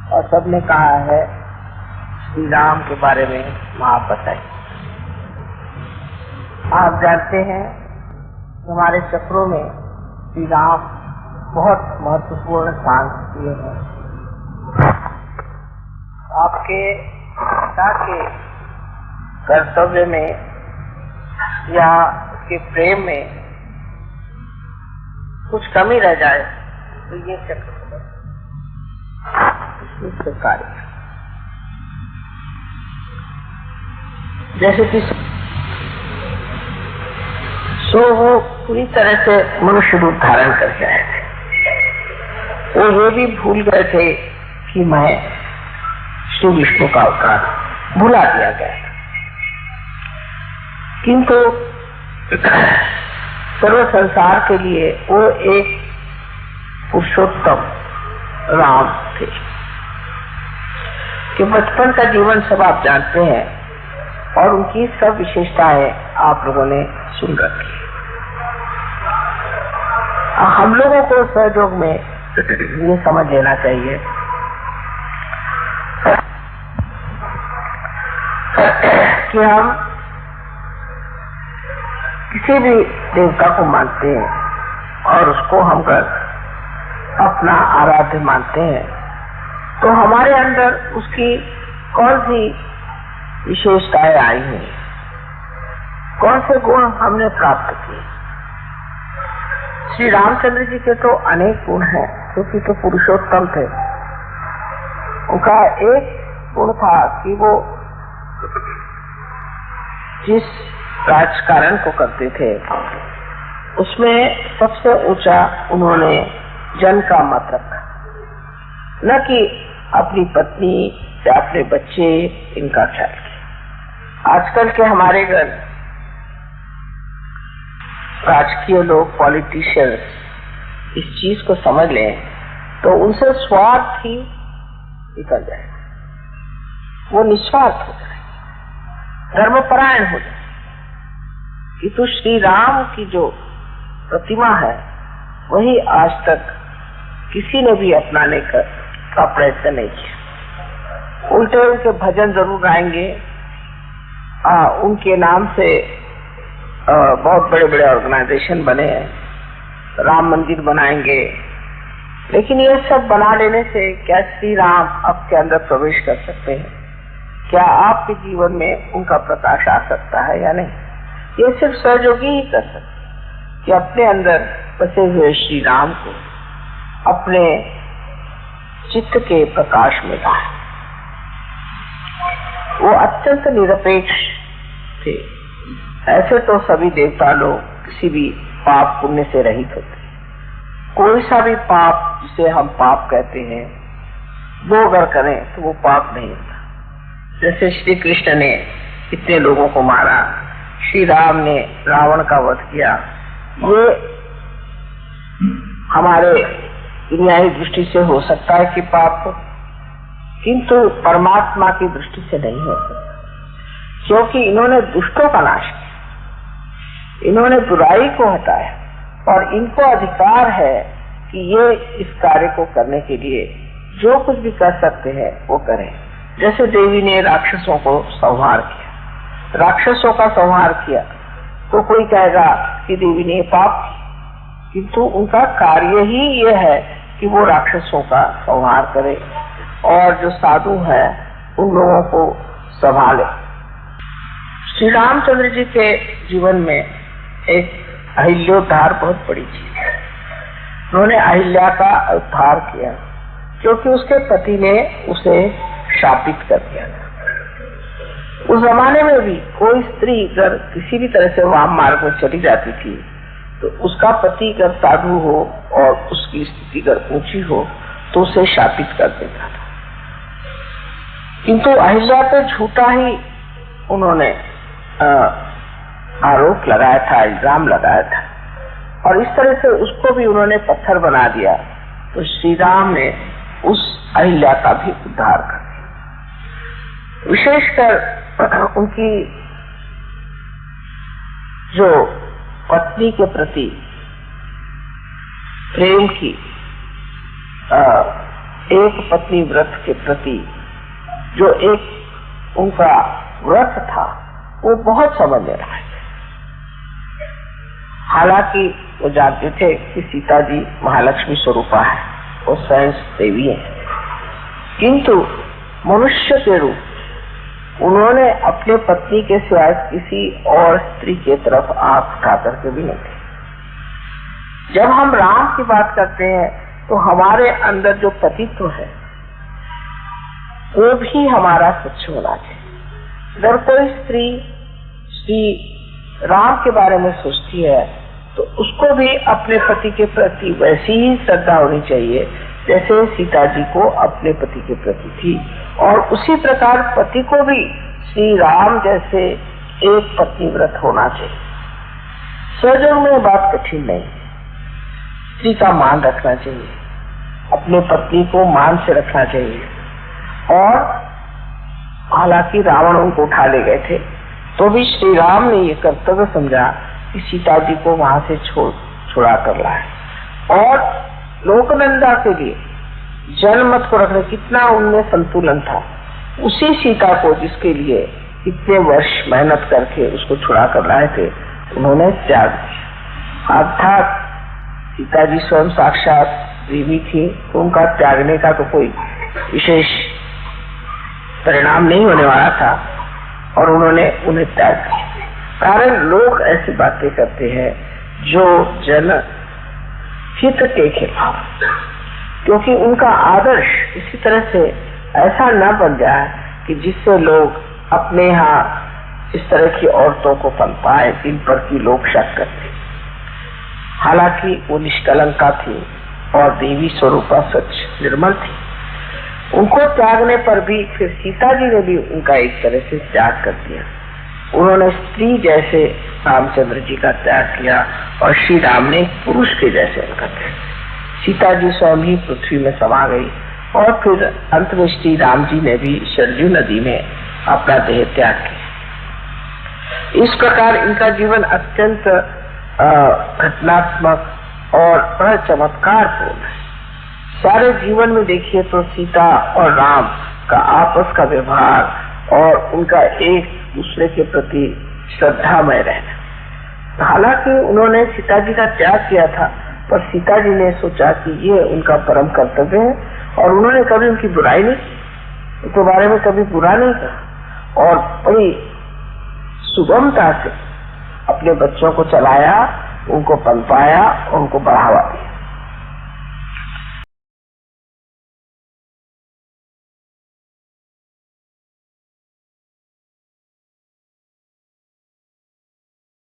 और सबने कहा है श्री राम के बारे में आप बताइए। आप जानते हैं हमारे चक्रों में श्री राम बहुत महत्वपूर्ण स्थान दिए हैं। आपके पिता के कर्तव्य में या उसके प्रेम में कुछ कमी रह जाए तो ये चक्र कार्य, जैसे कि वो पूरी तरह से मनुष्य रूप धारण करके आए थे। वो ये भी भूल गए थे कि मैं श्री विष्णु का अवतार, भुला दिया गया। किंतु सर्व संसार के लिए वो एक पुरुषोत्तम राम थे कि बचपन का जीवन सब आप जानते हैं और उनकी सब विशेषताएं आप लोगों ने सुन रखी। हम लोगों को सहयोग में ये समझ लेना चाहिए कि हम किसी भी देवता को मानते हैं और उसको हम अपना आराध्य मानते हैं तो हमारे अंदर उसकी कौन सी विशेषताएं आई हैं, कौन से गुण हमने प्राप्त किए। श्री रामचंद्र जी के तो अनेक गुण हैं क्योंकि तो पुरुषोत्तम थे। उनका एक गुण था कि वो जिस राजकारण को करते थे उसमें सबसे ऊंचा उन्होंने जन का मत रखा, न कि अपनी पत्नी या अपने बच्चे इनका ख्याल किया। आजकल के हमारे घर राजकीय लोग, पॉलिटिशियंस इस चीज को समझ लें तो उनसे स्वार्थ ही निकल जाए, वो निस्वार्थ हो जाए, धर्मपरायण हो जाए। किंतु श्री राम की जो प्रतिमा है वही आज तक किसी ने भी अपनाने का प्रयत्न नहीं किया। उल्टे उनके भजन जरूर गाएंगे, उनके नाम से बहुत बड़े बड़े ऑर्गेनाइजेशन बने हैं, राम मंदिर बनाएंगे, लेकिन ये सब बना लेने से क्या श्री राम आपके अंदर प्रवेश कर सकते हैं? क्या आपके जीवन में उनका प्रकाश आ सकता है या नहीं? ये सिर्फ सहयोगी ही कर सकते कि अपने अंदर बसे हुए श्री राम को अपने चित्त के प्रकाश में लाए। वो अत्यंत निरपेक्ष थे। ऐसे तो सभी देवता लोग किसी भी पाप पुण्य से रहित होते, कोई सा भी पाप जिसे हम पाप कहते हैं वो अगर करें तो वो पाप नहीं होता। जैसे श्री कृष्ण ने इतने लोगों को मारा, श्री राम ने रावण का वध किया, ये हमारे दुनियावी दृष्टि से हो सकता है कि पाप हो, किंतु परमात्मा की दृष्टि से नहीं हो सकता, क्योंकि इन्होंने दुष्टों का नाश किया, इन्होंने बुराई को हटाया और इनको अधिकार है कि ये इस कार्य को करने के लिए जो कुछ भी कर सकते हैं वो करें। जैसे देवी ने राक्षसों को संहार किया, राक्षसों का संहार किया तो कोई कहेगा कि देवी ने पाप किया, किंतु उनका कार्य ही ये है कि वो राक्षसों का संहार करे और जो साधु है उन लोगों को संभाले। श्री रामचंद्र जी के जीवन में एक अहिल्योद्धार बहुत बड़ी चीज है। उन्होंने अहिल्या का उद्धार किया क्योंकि उसके पति ने उसे शापित कर दिया था। उस जमाने में भी कोई स्त्री अगर किसी भी तरह से वाम मार्ग में चली जाती थी तो उसका पति अगर साधु हो और उसकी स्थिति अगर ऊंची हो तो उसे शापित कर देता था। किंतु अहिल्या पे झूठा ही उन्होंने आरोप लगाया था, इल्जाम लगाया था और इस तरह से उसको भी उन्होंने पत्थर बना दिया। तो श्री राम ने उस अहिल्या का भी उद्धार कर दिया। विशेषकर उनकी जो पत्नी के प्रति प्रेम की एक पत्नी व्रत के प्रति जो एक उनका व्रत था वो बहुत समझ में रहा है। हालांकि वो जानते थे कि सीता जी महालक्ष्मी स्वरूपा है, वो स्वयं देवी है, किंतु मनुष्य के रूप उन्होंने अपने पत्नी के सिवाय किसी और स्त्री के तरफ आंख उठा करके भी नहीं थी। जब हम राम की बात करते हैं तो हमारे अंदर जो पतित्व है वो भी हमारा स्वच्छ होना चाहिए। अगर कोई स्त्री श्री राम के बारे में सोचती है तो उसको भी अपने पति के प्रति वैसी ही श्रद्धा होनी चाहिए जैसे सीता जी को अपने पति के प्रति थी, और उसी प्रकार पति को भी श्री राम जैसे एक पत्नी व्रत होना चाहिए। स्वजन में बात कठिन नहीं, स्त्री का मान रखना चाहिए, अपने पत्नी को मान से रखना चाहिए। और हालांकि रावण उनको उठा ले गए थे तो भी श्री राम ने ये कर्तव्य समझा कि सीता जी को वहां से छुड़ा कर लाए, और लोकनंदा के लिए जनमत को रखने कितना उनमें संतुलन था। उसी सीता को जिसके लिए इतने वर्ष मेहनत करके उसको छुड़ा कर लाए थे उन्होंने त्याग दिया। अर्थात सीता जी स्वयं साक्षात देवी थी तो उनका त्यागने का तो कोई विशेष परिणाम नहीं होने वाला था, और उन्होंने उन्हें त्याग दिया। कारण लोग ऐसी बातें करते हैं जो जन हित के खिलाफ, क्योंकि उनका आदर्श इसी तरह से ऐसा न बन जाए कि जिससे लोग अपने यहाँ इस तरह की औरतों को पनपाए जिन पर की लोग शक करते। हालांकि वो निष्कलंका थी और देवी स्वरूपा सच निर्मल थी। उनको त्यागने पर भी फिर सीता जी ने भी उनका एक तरह से त्याग कर दिया। उन्होंने स्त्री जैसे रामचंद्र जी का त्याग किया और श्री राम ने पुरुष के जैसे उनका त्याग। सीता जी स्वयं ही पृथ्वी में समा गई और फिर अंत में श्री राम जी ने भी सरयू नदी में अपना देह त्याग किया। इस प्रकार इनका जीवन अत्यंत घटनात्मक और बड़ा चमत्कारपूर्ण है। सारे जीवन में देखिए तो सीता और राम का आपस का व्यवहार और उनका एक दूसरे के प्रति श्रद्धामय रहना। हालांकि उन्होंने सीता जी का त्याग किया था, पर सीता जी ने सोचा कि ये उनका परम कर्तव्य है और उन्होंने कभी उनकी बुराई नहीं, उनके बारे में कभी बुरा नहीं कहा और बड़ी सुगमता से अपने बच्चों को चलाया, उनको पनपाया, उनको बढ़ावा दिया।